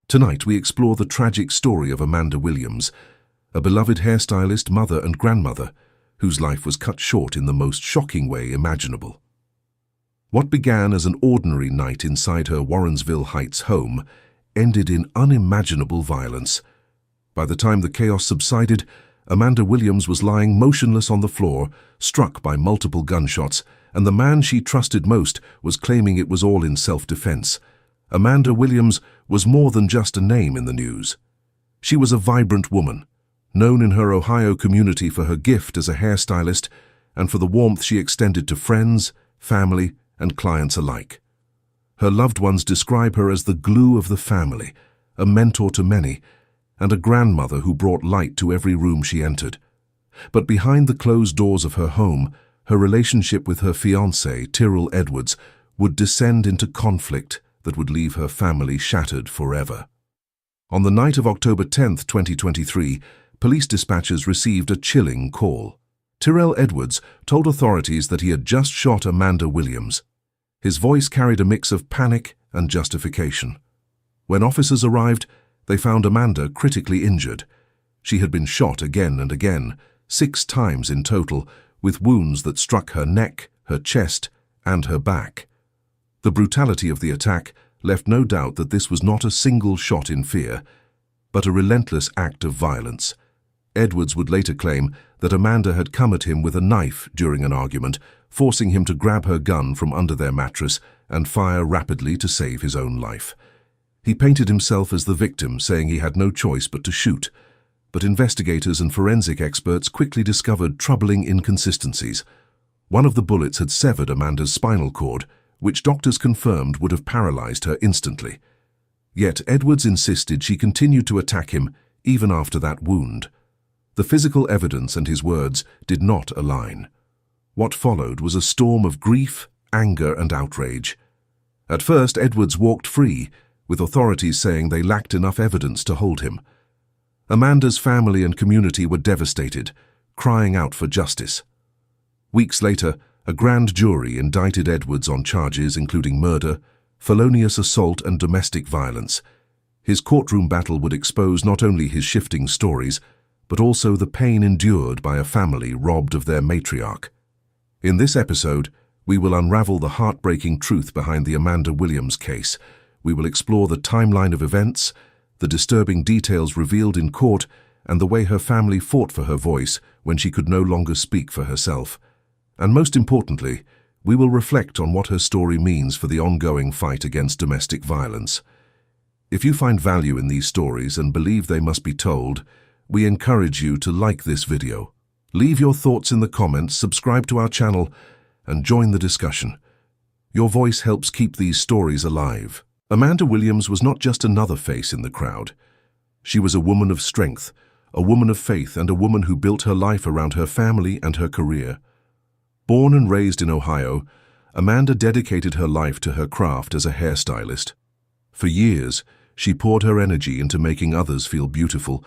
Tonight we explore the tragic story of Amanda Williams, a beloved hairstylist, mother and grandmother, whose life was cut short in the most shocking way imaginable. What began as an ordinary night inside her Warrensville Heights home ended in unimaginable violence. By the time the chaos subsided, Amanda Williams was lying motionless on the floor, struck by multiple gunshots, and the man she trusted most was claiming it was all in self-defense. Amanda Williams was more than just a name in the news. She was a vibrant woman, known in her Ohio community for her gift as a hairstylist and for the warmth she extended to friends, family, and clients alike. Her loved ones describe her as the glue of the family, a mentor to many, and a grandmother who brought light to every room she entered. But behind the closed doors of her home, her relationship with her fiancé, Tirrell Edwards, would descend into conflict that would leave her family shattered forever. On the night of October 10, 2023, police dispatchers received a chilling call. Tirrell Edwards told authorities that he had just shot Amanda Williams. His voice carried a mix of panic and justification. When officers arrived, they found Amanda critically injured. She had been shot again and again, 6 times in total, with wounds that struck her neck, her chest, and her back. The brutality of the attack left no doubt that this was not a single shot in fear, but a relentless act of violence. Edwards would later claim that Amanda had come at him with a knife during an argument, forcing him to grab her gun from under their mattress and fire rapidly to save his own life. He painted himself as the victim, saying he had no choice but to shoot. But investigators and forensic experts quickly discovered troubling inconsistencies. One of the bullets had severed Amanda's spinal cord, which doctors confirmed would have paralyzed her instantly. Yet Edwards insisted she continued to attack him even after that wound. The physical evidence and his words did not align. What followed was a storm of grief, anger, and outrage. At first, Edwards walked free, with authorities saying they lacked enough evidence to hold him. Amanda's family and community were devastated, crying out for justice. Weeks later, a grand jury indicted Edwards on charges including murder, felonious assault, and domestic violence. His courtroom battle would expose not only his shifting stories, but also the pain endured by a family robbed of their matriarch. In this episode, we will unravel the heartbreaking truth behind the Amanda Williams case. We will explore the timeline of events, the disturbing details revealed in court, and the way her family fought for her voice when she could no longer speak for herself. And most importantly, we will reflect on what her story means for the ongoing fight against domestic violence. If you find value in these stories and believe they must be told, we encourage you to like this video. Leave your thoughts in the comments, subscribe to our channel, and join the discussion. Your voice helps keep these stories alive. Amanda Williams was not just another face in the crowd. She was a woman of strength, a woman of faith, and a woman who built her life around her family and her career. Born and raised in Ohio, Amanda dedicated her life to her craft as a hairstylist. For years, she poured her energy into making others feel beautiful,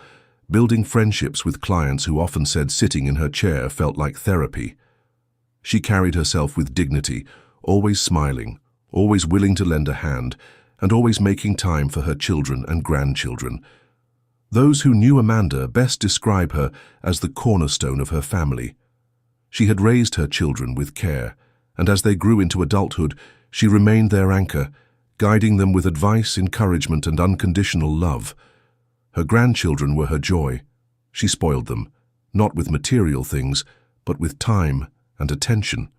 building friendships with clients who often said sitting in her chair felt like therapy. She carried herself with dignity, always smiling, always willing to lend a hand, and always making time for her children and grandchildren. Those who knew Amanda best describe her as the cornerstone of her family. She had raised her children with care, and as they grew into adulthood, she remained their anchor, guiding them with advice, encouragement, and unconditional love. Her grandchildren were her joy. She spoiled them, not with material things, but with time and attention.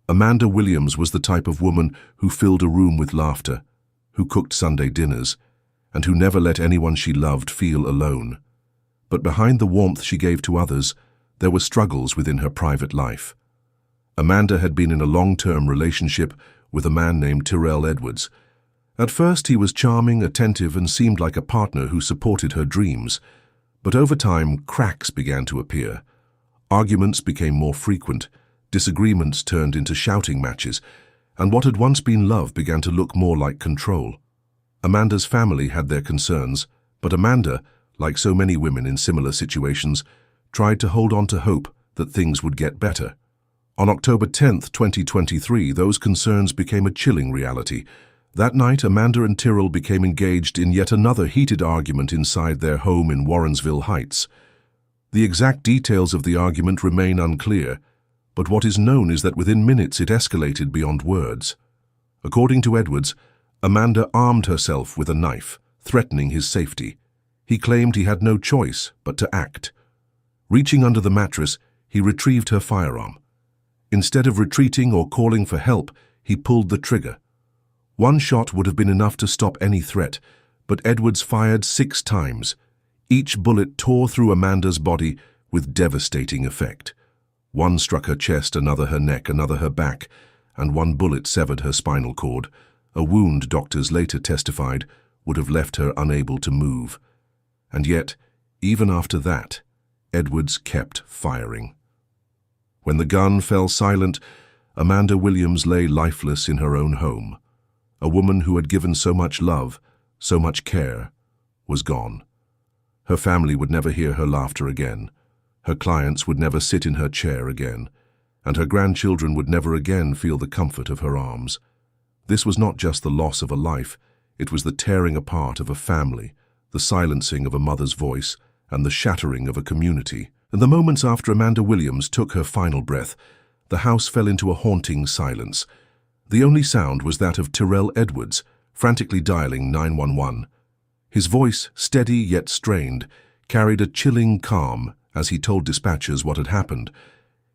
Amanda Williams was the type of woman who filled a room with laughter, who cooked Sunday dinners, and who never let anyone she loved feel alone. But behind the warmth she gave to others, there were struggles within her private life. Amanda had been in a long-term relationship with a man named Tirrell Edwards. At first he was charming, attentive, and seemed like a partner who supported her dreams. But over time, cracks began to appear. Arguments became more frequent, disagreements turned into shouting matches, and what had once been love began to look more like control. Amanda's family had their concerns, but Amanda, like so many women in similar situations, tried to hold on to hope that things would get better. On October 10, 2023, those concerns became a chilling reality. That night, Amanda and Tirrell became engaged in yet another heated argument inside their home in Warrensville Heights. The exact details of the argument remain unclear, but what is known is that within minutes it escalated beyond words. According to Edwards, Amanda armed herself with a knife, threatening his safety. He claimed he had no choice but to act. Reaching under the mattress, he retrieved her firearm. Instead of retreating or calling for help, he pulled the trigger. One shot would have been enough to stop any threat, but Edwards fired 6 times. Each bullet tore through Amanda's body with devastating effect. One struck her chest, another her neck, another her back, and one bullet severed her spinal cord, a wound doctors later testified would have left her unable to move. And yet, even after that, Edwards kept firing. When the gun fell silent, Amanda Williams lay lifeless in her own home. A woman who had given so much love, so much care, was gone. Her family would never hear her laughter again. Her clients would never sit in her chair again, and her grandchildren would never again feel the comfort of her arms. This was not just the loss of a life, it was the tearing apart of a family, the silencing of a mother's voice, and the shattering of a community. In the moments after Amanda Williams took her final breath, the house fell into a haunting silence. The only sound was that of Tirrell Edwards, frantically dialing 911. His voice, steady yet strained, carried a chilling calm as he told dispatchers what had happened.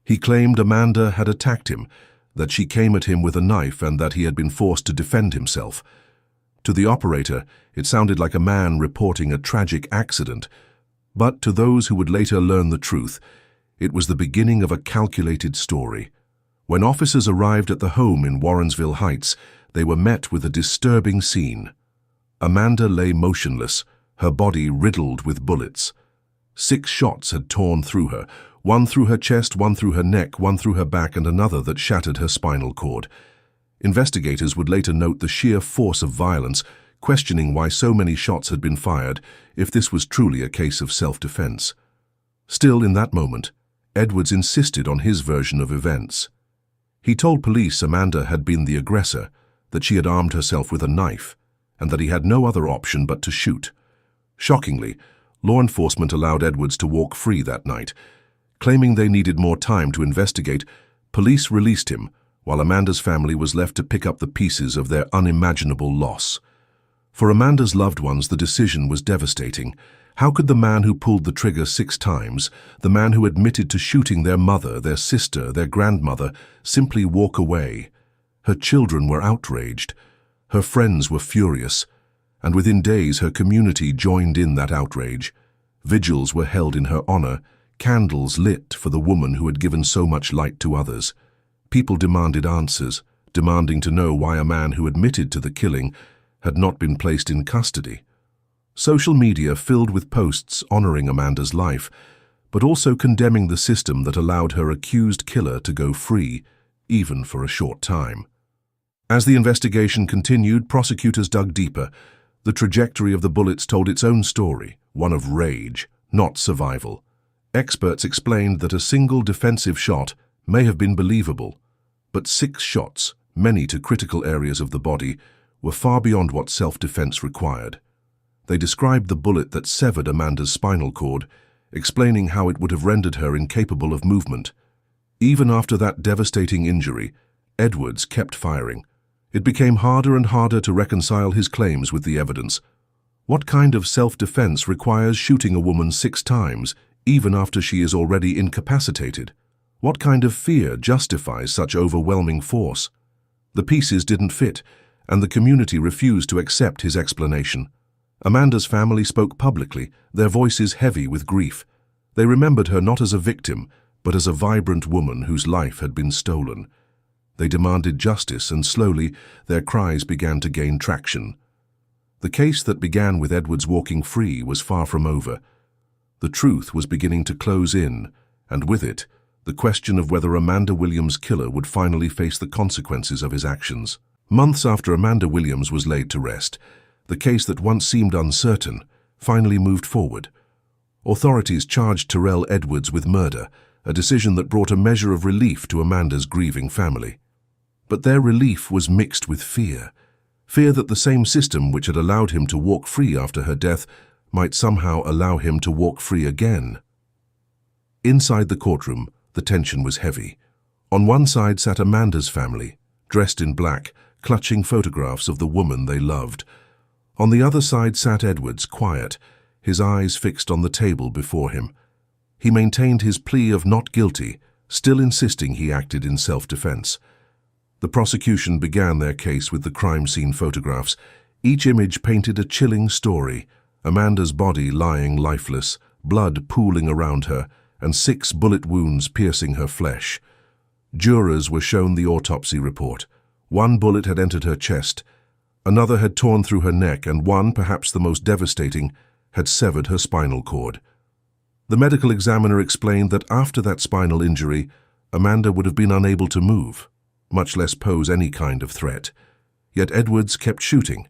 He claimed Amanda had attacked him, that she came at him with a knife and that he had been forced to defend himself. To the operator, it sounded like a man reporting a tragic accident, but to those who would later learn the truth, it was the beginning of a calculated story. When officers arrived at the home in Warrensville Heights, they were met with a disturbing scene. Amanda lay motionless, her body riddled with bullets. 6 shots had torn through her, one through her chest, one through her neck, one through her back, and another that shattered her spinal cord. Investigators would later note the sheer force of violence, questioning why so many shots had been fired, if this was truly a case of self-defense. Still, in that moment, Edwards insisted on his version of events. He told police Amanda had been the aggressor, that she had armed herself with a knife, and that he had no other option but to shoot. Shockingly, law enforcement allowed Edwards to walk free that night. Claiming they needed more time to investigate, police released him, while Amanda's family was left to pick up the pieces of their unimaginable loss. For Amanda's loved ones, the decision was devastating. How could the man who pulled the trigger 6 times, the man who admitted to shooting their mother, their sister, their grandmother, simply walk away? Her children were outraged. Her friends were furious. And within days, her community joined in that outrage. Vigils were held in her honor, candles lit for the woman who had given so much light to others. People demanded answers, demanding to know why a man who admitted to the killing had not been placed in custody. Social media filled with posts honoring Amanda's life, but also condemning the system that allowed her accused killer to go free, even for a short time. As the investigation continued, prosecutors dug deeper. The trajectory of the bullets told its own story, one of rage, not survival. Experts explained that a single defensive shot may have been believable, but 6 shots, many to critical areas of the body, were far beyond what self-defense required. They described the bullet that severed Amanda's spinal cord, explaining how it would have rendered her incapable of movement. Even after that devastating injury, Edwards kept firing. It became harder and harder to reconcile his claims with the evidence. What kind of self-defense requires shooting a woman 6 times, even after she is already incapacitated? What kind of fear justifies such overwhelming force? The pieces didn't fit, and the community refused to accept his explanation. Amanda's family spoke publicly, their voices heavy with grief. They remembered her not as a victim, but as a vibrant woman whose life had been stolen. They demanded justice, and slowly their cries began to gain traction. The case that began with Edwards walking free was far from over. The truth was beginning to close in, and with it, the question of whether Amanda Williams' killer would finally face the consequences of his actions. Months after Amanda Williams was laid to rest, the case that once seemed uncertain finally moved forward. Authorities charged Tirrell Edwards with murder, a decision that brought a measure of relief to Amanda's grieving family. But their relief was mixed with fear. Fear that the same system which had allowed him to walk free after her death might somehow allow him to walk free again. Inside the courtroom, the tension was heavy. On one side sat Amanda's family, dressed in black, clutching photographs of the woman they loved. On the other side sat Edwards, quiet, his eyes fixed on the table before him. He maintained his plea of not guilty, still insisting he acted in self-defense. The prosecution began their case with the crime scene photographs. Each image painted a chilling story: Amanda's body lying lifeless, blood pooling around her, and 6 bullet wounds piercing her flesh. Jurors were shown the autopsy report. 1 bullet had entered her chest, another had torn through her neck, and one, perhaps the most devastating, had severed her spinal cord. The medical examiner explained that after that spinal injury, Amanda would have been unable to move, much less pose any kind of threat. Yet Edwards kept shooting.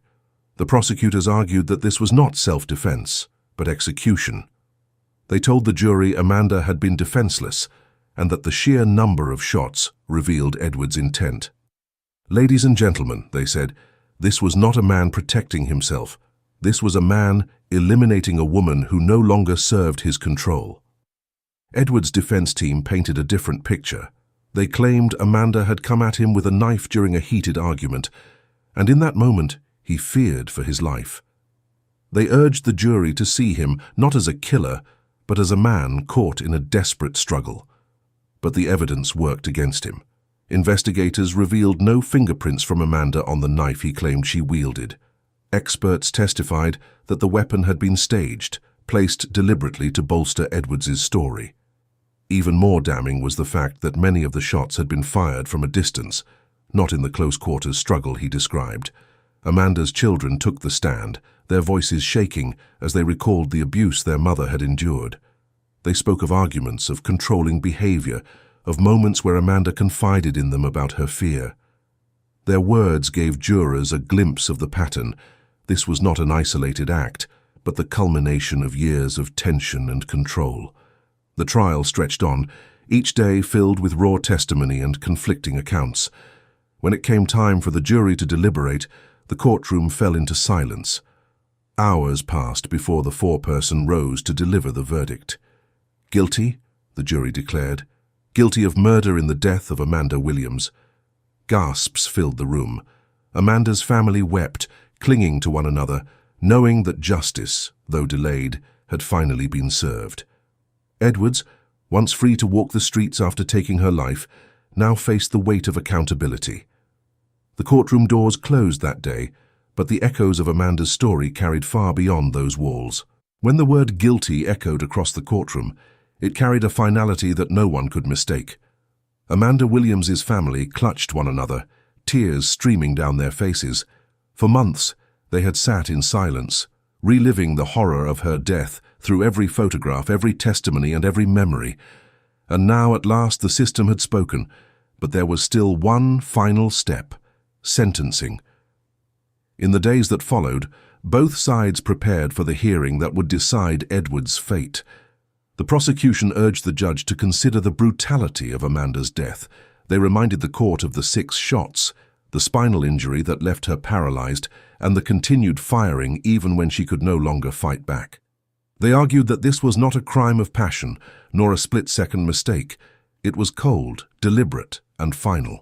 The prosecutors argued that this was not self-defense, but execution. They told the jury Amanda had been defenseless, and that the sheer number of shots revealed Edwards' intent. "Ladies and gentlemen," they said, "this was not a man protecting himself. This was a man eliminating a woman who no longer served his control." Edwards' defense team painted a different picture. They claimed Amanda had come at him with a knife during a heated argument, and in that moment he feared for his life. They urged the jury to see him not as a killer, but as a man caught in a desperate struggle. But the evidence worked against him. Investigators revealed no fingerprints from Amanda on the knife he claimed she wielded. Experts testified that the weapon had been staged, placed deliberately to bolster Edwards' story. Even more damning was the fact that many of the shots had been fired from a distance, not in the close-quarters struggle he described. Amanda's children took the stand, their voices shaking as they recalled the abuse their mother had endured. They spoke of arguments, of controlling behavior, of moments where Amanda confided in them about her fear. Their words gave jurors a glimpse of the pattern. This was not an isolated act, but the culmination of years of tension and control. The trial stretched on, each day filled with raw testimony and conflicting accounts. When it came time for the jury to deliberate, the courtroom fell into silence. Hours passed before the foreperson rose to deliver the verdict. "Guilty," the jury declared. "Guilty of murder in the death of Amanda Williams." Gasps filled the room. Amanda's family wept, clinging to one another, knowing that justice, though delayed, had finally been served. Edwards, once free to walk the streets after taking her life, now faced the weight of accountability. The courtroom doors closed that day, but the echoes of Amanda's story carried far beyond those walls. When the word guilty echoed across the courtroom, it carried a finality that no one could mistake. Amanda Williams's family clutched one another, tears streaming down their faces. For months, they had sat in silence, reliving the horror of her death through every photograph, every testimony, and every memory. And now, at last, the system had spoken, but there was still one final step: sentencing. In the days that followed, both sides prepared for the hearing that would decide Edwards' fate. The prosecution urged the judge to consider the brutality of Amanda's death. They reminded the court of the 6 shots, the spinal injury that left her paralyzed, and the continued firing even when she could no longer fight back. They argued that this was not a crime of passion, nor a split-second mistake. It was cold, deliberate, and final.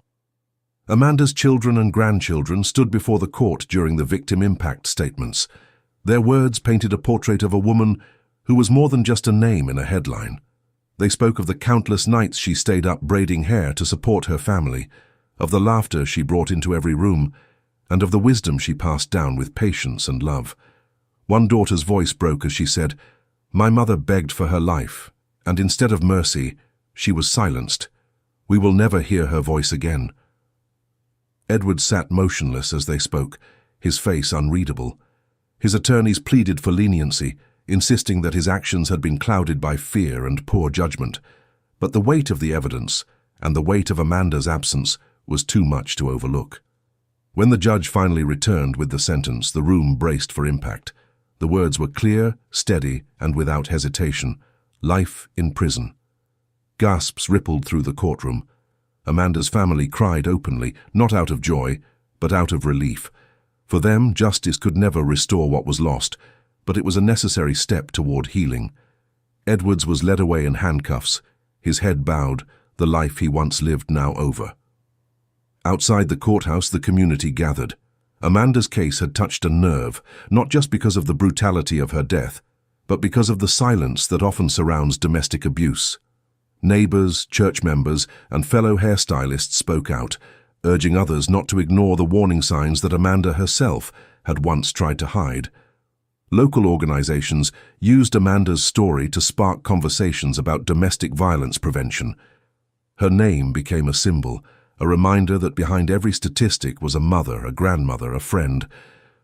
Amanda's children and grandchildren stood before the court during the victim impact statements. Their words painted a portrait of a woman who was more than just a name in a headline. They spoke of the countless nights she stayed up braiding hair to support her family, of the laughter she brought into every room, and of the wisdom she passed down with patience and love. One daughter's voice broke as she said, "My mother begged for her life, and instead of mercy, she was silenced. We will never hear her voice again." Edward sat motionless as they spoke, his face unreadable. His attorneys pleaded for leniency, insisting that his actions had been clouded by fear and poor judgment. But the weight of the evidence, and the weight of Amanda's absence, was too much to overlook. When the judge finally returned with the sentence, the room braced for impact. The words were clear, steady, and without hesitation: life in prison. Gasps rippled through the courtroom. Amanda's family cried openly, not out of joy, but out of relief. For them, justice could never restore what was lost, but it was a necessary step toward healing. Edwards was led away in handcuffs, his head bowed, the life he once lived now over. Outside the courthouse, the community gathered. Amanda's case had touched a nerve, not just because of the brutality of her death, but because of the silence that often surrounds domestic abuse. Neighbors, church members, and fellow hairstylists spoke out, urging others not to ignore the warning signs that Amanda herself had once tried to hide. Local organizations used Amanda's story to spark conversations about domestic violence prevention. Her name became a symbol, a reminder that behind every statistic was a mother, a grandmother, a friend.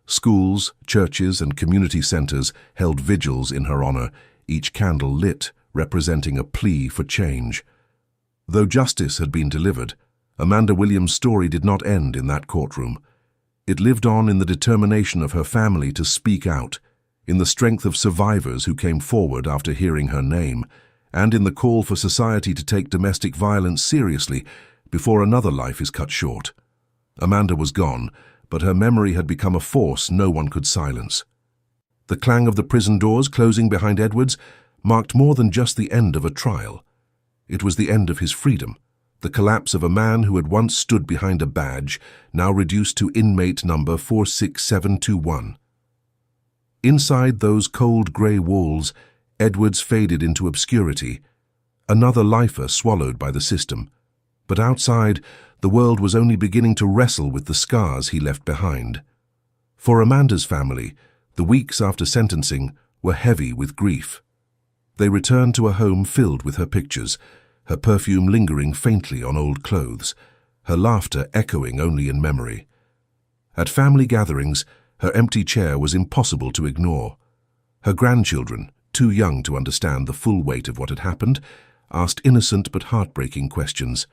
Schools, churches, and community centers held vigils in her honor, each candle lit, representing a plea for change. Though justice had been delivered, Amanda Williams' story did not end in that courtroom. It lived on in the determination of her family to speak out, in the strength of survivors who came forward after hearing her name, and in the call for society to take domestic violence seriously before another life is cut short. Amanda was gone, but her memory had become a force no one could silence. The clang of the prison doors closing behind Edwards marked more than just the end of a trial. It was the end of his freedom, the collapse of a man who had once stood behind a badge, now reduced to inmate number 46721. Inside those cold grey walls, Edwards faded into obscurity, another lifer swallowed by the system. But outside, the world was only beginning to wrestle with the scars he left behind. For Amanda's family, the weeks after sentencing were heavy with grief. They returned to a home filled with her pictures, her perfume lingering faintly on old clothes, her laughter echoing only in memory. At family gatherings, her empty chair was impossible to ignore. Her grandchildren, too young to understand the full weight of what had happened, asked innocent but heartbreaking questions.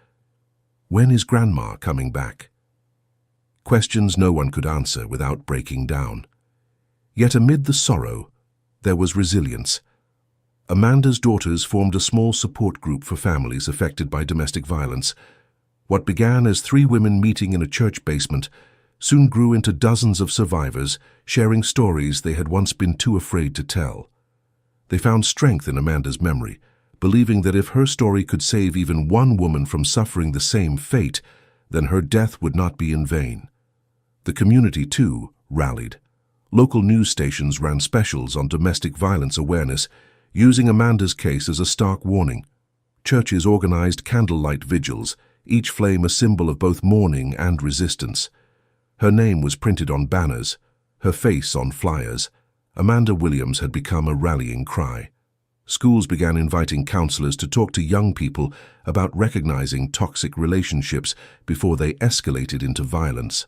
When is Grandma coming back? Questions no one could answer without breaking down. Yet amid the sorrow, there was resilience. Amanda's daughters formed a small support group for families affected by domestic violence. What began as 3 women meeting in a church basement soon grew into dozens of survivors sharing stories they had once been too afraid to tell. They found strength in Amanda's memory, believing that if her story could save even one woman from suffering the same fate, then her death would not be in vain. The community, too, rallied. Local news stations ran specials on domestic violence awareness, using Amanda's case as a stark warning. Churches organized candlelight vigils, each flame a symbol of both mourning and resistance. Her name was printed on banners, her face on flyers. Amanda Williams had become a rallying cry. Schools began inviting counselors to talk to young people about recognizing toxic relationships before they escalated into violence.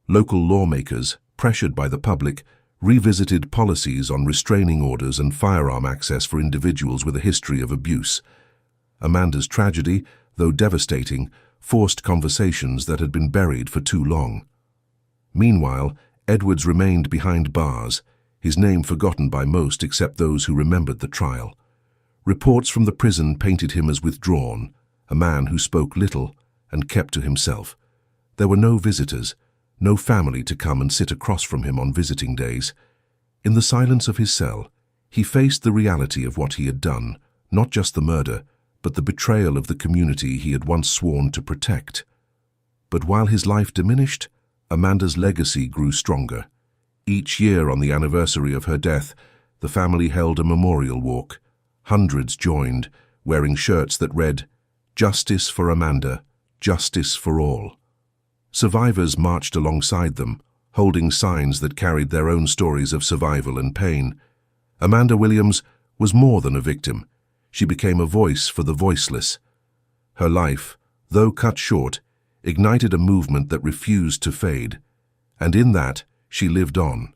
Local lawmakers, pressured by the public, revisited policies on restraining orders and firearm access for individuals with a history of abuse. Amanda's tragedy, though devastating, forced conversations that had been buried for too long. Meanwhile, Edwards remained behind bars, his name forgotten by most except those who remembered the trial. Reports from the prison painted him as withdrawn, a man who spoke little and kept to himself. There were no visitors, no family to come and sit across from him on visiting days. In the silence of his cell, he faced the reality of what he had done, not just the murder, but the betrayal of the community he had once sworn to protect. But while his life diminished, Amanda's legacy grew stronger. Each year on the anniversary of her death, the family held a memorial walk. Hundreds joined, wearing shirts that read, "Justice for Amanda, justice for all." Survivors marched alongside them, holding signs that carried their own stories of survival and pain. Amanda Williams was more than a victim. She became a voice for the voiceless. Her life, though cut short, ignited a movement that refused to fade. And in that, she lived on.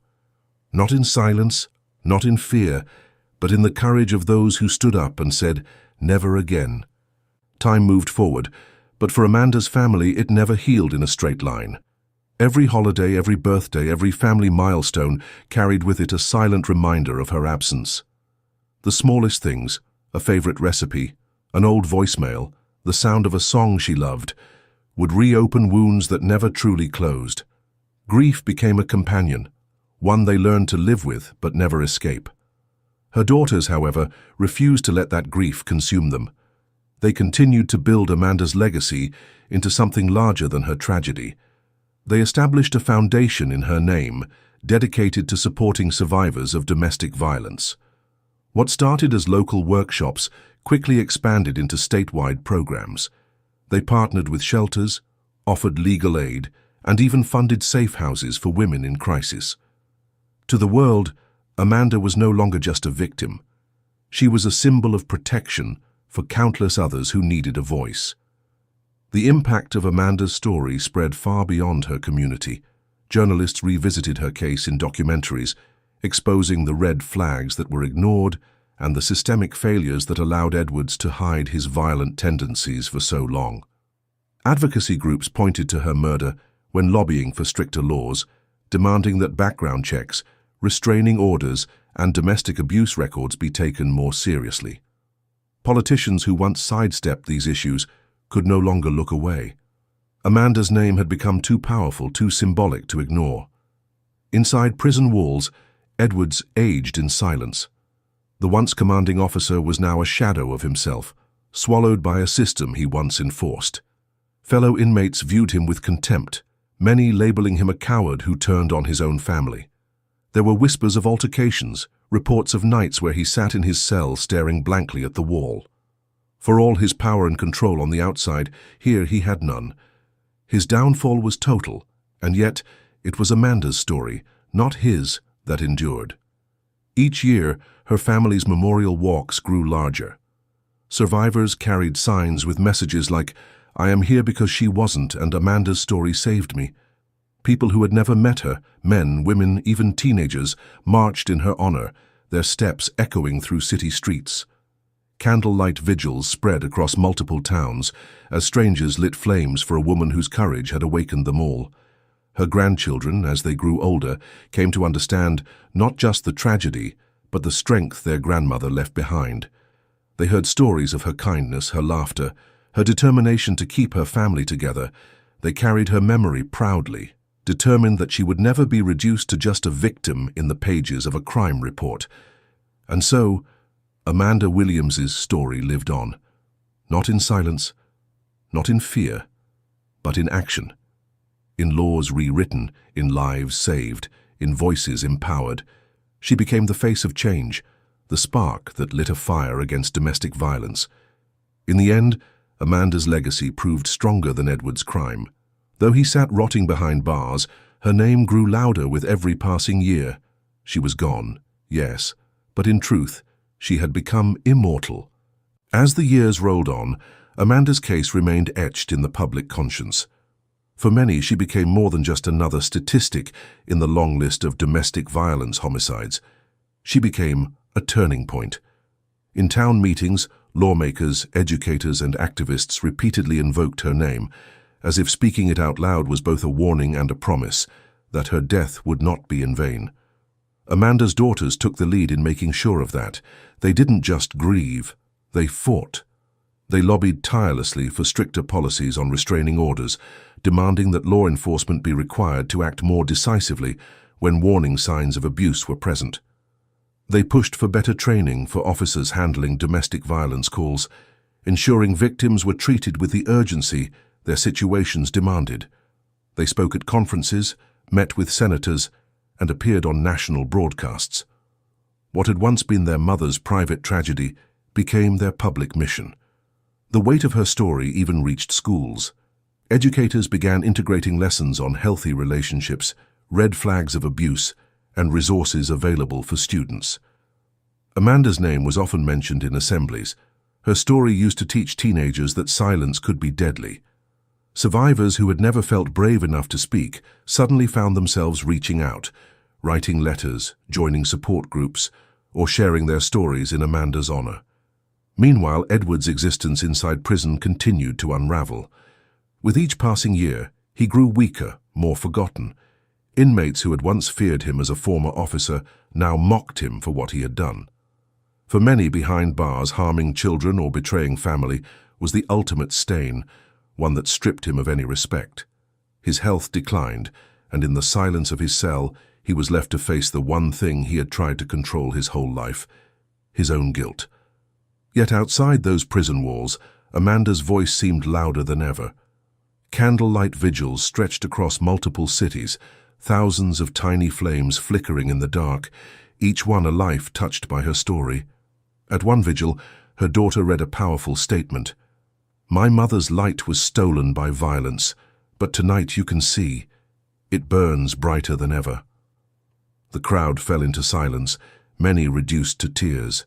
Not in silence, not in fear, but in the courage of those who stood up and said, "Never again." Time moved forward, but for Amanda's family it never healed in a straight line. Every holiday, every birthday, every family milestone carried with it a silent reminder of her absence. The smallest things, a favorite recipe, an old voicemail, the sound of a song she loved, would reopen wounds that never truly closed. Grief became a companion, one they learned to live with but never escape. Her daughters, however, refused to let that grief consume them. They continued to build Amanda's legacy into something larger than her tragedy. They established a foundation in her name, dedicated to supporting survivors of domestic violence. What started as local workshops quickly expanded into statewide programs. They partnered with shelters, offered legal aid, and even funded safe houses for women in crisis. To the world, Amanda was no longer just a victim. She was a symbol of protection for countless others who needed a voice. The impact of Amanda's story spread far beyond her community. Journalists revisited her case in documentaries, exposing the red flags that were ignored and the systemic failures that allowed Edwards to hide his violent tendencies for so long. Advocacy groups pointed to her murder when lobbying for stricter laws, demanding that background checks, restraining orders, and domestic abuse records be taken more seriously. Politicians who once sidestepped these issues could no longer look away. Amanda's name had become too powerful, too symbolic to ignore. Inside prison walls, Edwards aged in silence. The once commanding officer was now a shadow of himself, swallowed by a system he once enforced. Fellow inmates viewed him with contempt, many labeling him a coward who turned on his own family. There were whispers of altercations, reports of nights where he sat in his cell staring blankly at the wall. For all his power and control on the outside, here he had none. His downfall was total, and yet it was Amanda's story, not his, that endured. Each year, her family's memorial walks grew larger. Survivors carried signs with messages like, "I am here because she wasn't, and Amanda's story saved me." People who had never met her, men, women, even teenagers, marched in her honor, their steps echoing through city streets. Candlelight vigils spread across multiple towns as strangers lit flames for a woman whose courage had awakened them all. Her grandchildren, as they grew older, came to understand not just the tragedy, but the strength their grandmother left behind. They heard stories of her kindness, her laughter, her determination to keep her family together. They carried her memory proudly, determined that she would never be reduced to just a victim in the pages of a crime report. And so, Amanda Williams's story lived on, not in silence, not in fear, but in action. In laws rewritten, in lives saved, in voices empowered, she became the face of change, the spark that lit a fire against domestic violence. In the end, Amanda's legacy proved stronger than Edward's crime. Though he sat rotting behind bars, her name grew louder with every passing year. She was gone, yes, but in truth, she had become immortal. As the years rolled on, Amanda's case remained etched in the public conscience. For many, she became more than just another statistic in the long list of domestic violence homicides. She became a turning point. In town meetings, lawmakers, educators, and activists repeatedly invoked her name, as if speaking it out loud was both a warning and a promise that her death would not be in vain. Amanda's daughters took the lead in making sure of that. They didn't just grieve, they fought. They lobbied tirelessly for stricter policies on restraining orders, demanding that law enforcement be required to act more decisively when warning signs of abuse were present. They pushed for better training for officers handling domestic violence calls, ensuring victims were treated with the urgency their situations demanded. They spoke at conferences, met with senators, and appeared on national broadcasts. What had once been their mother's private tragedy became their public mission. The weight of her story even reached schools. Educators began integrating lessons on healthy relationships, red flags of abuse, and resources available for students. Amanda's name was often mentioned in assemblies. Her story used to teach teenagers that silence could be deadly. Survivors who had never felt brave enough to speak suddenly found themselves reaching out, writing letters, joining support groups, or sharing their stories in Amanda's honor. Meanwhile, Edward's existence inside prison continued to unravel. With each passing year, he grew weaker, more forgotten. Inmates who had once feared him as a former officer now mocked him for what he had done. For many behind bars, harming children or betraying family was the ultimate stain, one that stripped him of any respect. His health declined, and in the silence of his cell, he was left to face the one thing he had tried to control his whole life: his own guilt. Yet outside those prison walls, Amanda's voice seemed louder than ever. Candlelight vigils stretched across multiple cities, thousands of tiny flames flickering in the dark, each one a life touched by her story. At one vigil, her daughter read a powerful statement. "My mother's light was stolen by violence, but tonight you can see. It burns brighter than ever." The crowd fell into silence, many reduced to tears.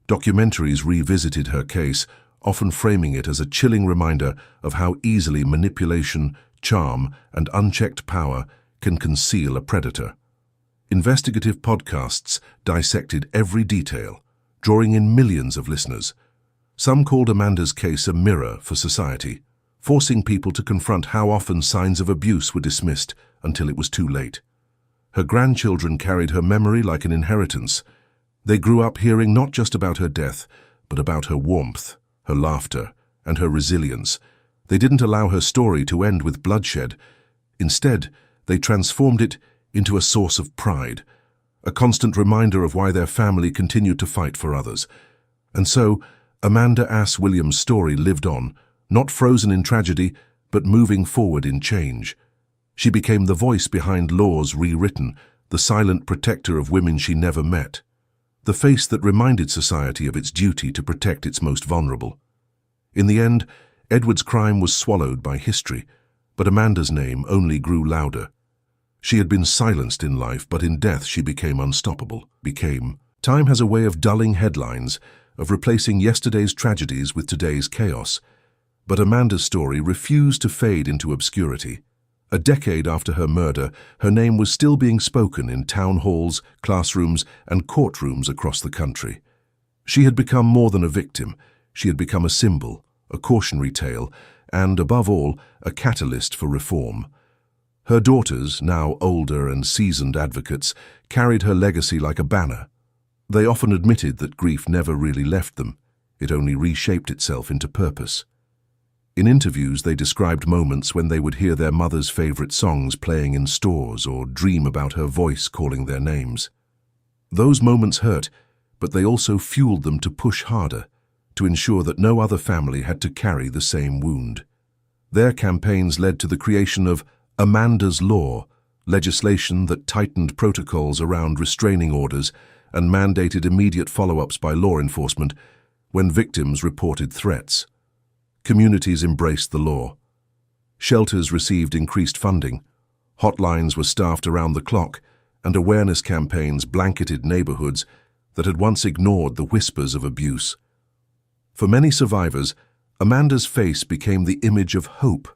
Documentaries revisited her case, often framing it as a chilling reminder of how easily manipulation, charm, and unchecked power can conceal a predator. Investigative podcasts dissected every detail, drawing in millions of listeners. Some called Amanda's case a mirror for society, forcing people to confront how often signs of abuse were dismissed until it was too late. Her grandchildren carried her memory like an inheritance. They grew up hearing not just about her death, but about her warmth, her laughter, and her resilience. They didn't allow her story to end with bloodshed. Instead, they transformed it into a source of pride, a constant reminder of why their family continued to fight for others. And so, Amanda Ass Williams' story lived on, not frozen in tragedy, but moving forward in change. She became the voice behind laws rewritten, the silent protector of women she never met, the face that reminded society of its duty to protect its most vulnerable. In the end, Edward's crime was swallowed by history, but Amanda's name only grew louder. She had been silenced in life, but in death she became unstoppable. Time has a way of dulling headlines, of replacing yesterday's tragedies with today's chaos. But Amanda's story refused to fade into obscurity. A decade after her murder, her name was still being spoken in town halls, classrooms, and courtrooms across the country. She had become more than a victim. She had become a symbol, a cautionary tale, and, above all, a catalyst for reform. Her daughters, now older and seasoned advocates, carried her legacy like a banner. They often admitted that grief never really left them. It only reshaped itself into purpose. In interviews, they described moments when they would hear their mother's favorite songs playing in stores or dream about her voice calling their names. Those moments hurt, but they also fueled them to push harder, to ensure that no other family had to carry the same wound. Their campaigns led to the creation of Amanda's Law, legislation that tightened protocols around restraining orders and mandated immediate follow-ups by law enforcement when victims reported threats. Communities embraced the law. Shelters received increased funding, hotlines were staffed around the clock, and awareness campaigns blanketed neighborhoods that had once ignored the whispers of abuse. For many survivors, Amanda's face became the image of hope,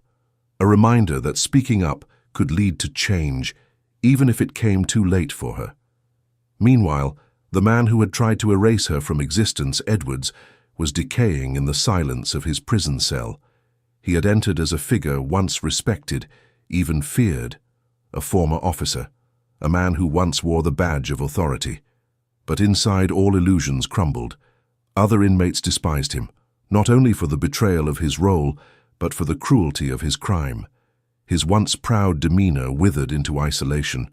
a reminder that speaking up could lead to change, even if it came too late for her. Meanwhile, the man who had tried to erase her from existence, Edwards, was decaying in the silence of his prison cell. He had entered as a figure once respected, even feared, a former officer, a man who once wore the badge of authority. But inside, all illusions crumbled. Other inmates despised him, not only for the betrayal of his role, but for the cruelty of his crime. His once proud demeanor withered into isolation,